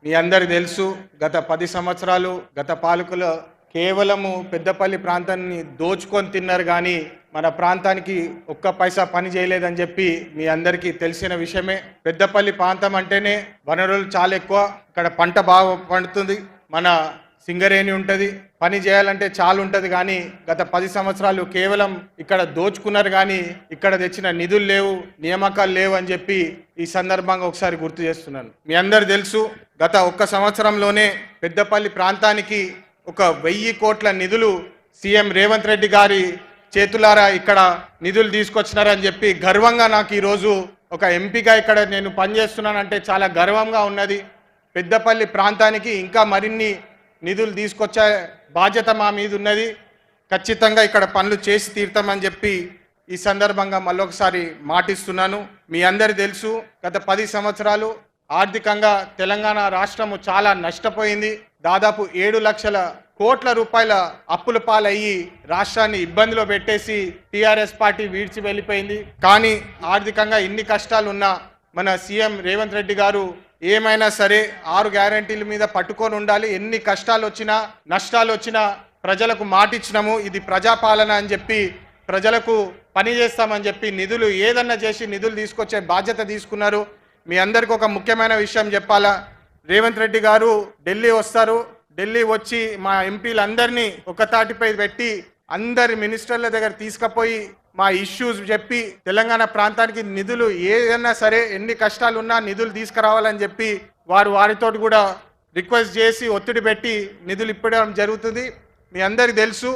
మీ అందరికీ తెలుసు గత 10 సంవత్సరాలు గత పాలకులు కేవలము పెద్దపల్లి ప్రాంతాన్ని దోచుకొని తిన్నారు కానీ మన ప్రాంతానికి ఒక్క పైసా పని చేయలేదని చెప్పి మీ అందరికీ తెలిసిన విషయమే. పెద్దపల్లి ప్రాంతం అంటేనే వనరులు చాలా ఎక్కువ, ఇక్కడ పంట బాగా పండుతుంది, మన సింగరేణి ఉంటుంది, పని చేయాలంటే చాలా ఉంటుంది. కానీ గత 10 సంవత్సరాలు కేవలం ఇక్కడ దోచుకున్నారు కానీ ఇక్కడ తెచ్చిన నిధులు లేవు, నియామకాలు లేవు అని చెప్పి ఈ సందర్భంగా ఒకసారి గుర్తు చేస్తున్నాను. మీ అందరు తెలుసు గత ఒక్క సంవత్సరంలోనే పెద్దపల్లి ప్రాంతానికి 1000 కోట్ల నిధులు సీఎం రేవంత్ రెడ్డి గారి చేతులారా ఇక్కడ నిధులు తీసుకొచ్చినారని చెప్పి గర్వంగా నాకు ఈరోజు ఒక ఎంపీగా ఇక్కడ నేను పనిచేస్తున్నానంటే చాలా గర్వంగా ఉన్నది. పెద్దపల్లి ప్రాంతానికి ఇంకా మరిన్ని నిధులు తీసుకొచ్చే బాధ్యత మా మీద ఉన్నది. ఖచ్చితంగా ఇక్కడ పనులు చేసి తీరుతామని చెప్పి ఈ సందర్భంగా మళ్ళొకసారి మాటిస్తున్నాను. మీ అందరి తెలుసు గత 10 సంవత్సరాలు ఆర్థికంగా తెలంగాణ రాష్ట్రము చాలా నష్టపోయింది. దాదాపు 7 లక్షల కోట్ల రూపాయల అప్పుల పాలయ్యి రాష్ట్రాన్ని ఇబ్బందిలో పెట్టేసి టీఆర్ఎస్ పార్టీ వీడ్చి వెళ్ళిపోయింది. కానీ ఆర్థికంగా ఇన్ని కష్టాలు ఉన్నా మన సీఎం రేవంత్ రెడ్డి గారు ఏమైనా సరే 6 గ్యారంటీల మీద పట్టుకొని ఉండాలి, ఎన్ని కష్టాలు వచ్చినా నష్టాలు వచ్చినా ప్రజలకు మాటిచ్చినాము, ఇది ప్రజాపాలన అని చెప్పి ప్రజలకు పని చేస్తామని చెప్పి నిధులు ఏదన్నా చేసి నిధులు తీసుకొచ్చే బాధ్యత తీసుకున్నారు. మీ అందరికి ఒక ముఖ్యమైన విషయం చెప్పాలా, రేవంత్ రెడ్డి గారు ఢిల్లీ వస్తారు, ఢిల్లీ వచ్చి మా ఎంపీలందరినీ ఒక తాటిపై పెట్టి అందరి మినిస్టర్ల దగ్గర తీసుకుపోయి మా ఇష్యూస్ చెప్పి తెలంగాణ ప్రాంతానికి నిధులు ఏదైనా సరే ఎన్ని కష్టాలు ఉన్నా నిధులు తీసుకురావాలని చెప్పి వారితో కూడా రిక్వెస్ట్ చేసి ఒత్తిడి పెట్టి నిధులు ఇప్పడం జరుగుతుంది. మీ అందరికీ తెలుసు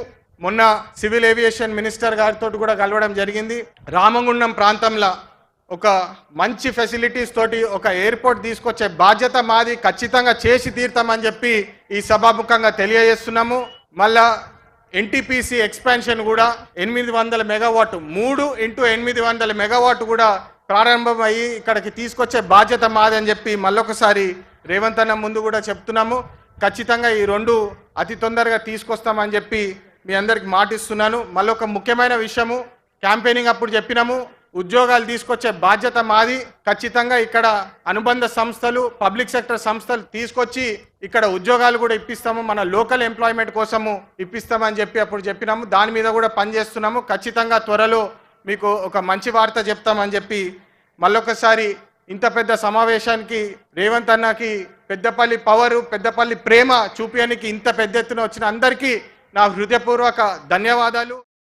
మొన్న సివిల్ ఏవియేషన్ మినిస్టర్ గారితో కూడా కలవడం జరిగింది. రామగుండం ప్రాంతంలో ఒక మంచి ఫెసిలిటీస్ తోటి ఒక ఎయిర్పోర్ట్ తీసుకొచ్చే బాధ్యత మాది, ఖచ్చితంగా చేసి తీరుతామని చెప్పి ఈ సభాముఖంగా తెలియజేస్తున్నాము. మళ్ళా ఎన్టీపీసీ ఎక్స్పాన్షన్ కూడా 800 మెగావాట్ 3x800 మెగావాట్ కూడా ప్రారంభమయ్యి ఇక్కడికి తీసుకొచ్చే బాధ్యత మాదని చెప్పి మళ్ళొకసారి రేవంత్ అన్న ముందు కూడా చెప్తున్నాము. ఖచ్చితంగా ఈ 2 అతి తొందరగా తీసుకొస్తామని చెప్పి మీ అందరికి మాటిస్తున్నాను. మళ్ళొక ముఖ్యమైన విషయము, క్యాంపెయినింగ్ అప్పుడు చెప్పినాము ఉద్యోగాలు తీసుకొచ్చే బాధ్యత మాది, ఖచ్చితంగా ఇక్కడ అనుబంధ సంస్థలు పబ్లిక్ సెక్టర్ సంస్థలు తీసుకొచ్చి ఇక్కడ ఉద్యోగాలు కూడా ఇప్పిస్తాము, మన లోకల్ ఎంప్లాయ్మెంట్ కోసము ఇప్పిస్తామని చెప్పి అప్పుడు చెప్పినాము. దాని మీద కూడా పనిచేస్తున్నాము. ఖచ్చితంగా త్వరలో మీకు ఒక మంచి వార్త చెప్తామని చెప్పి మళ్ళొకసారి ఇంత పెద్ద సమావేశానికి రేవంత్ అన్నకి పెద్దపల్లి పవరు పెద్దపల్లి ప్రేమ చూపించడానికి ఇంత పెద్ద ఎత్తున వచ్చిన అందరికీ నా హృదయపూర్వక ధన్యవాదాలు.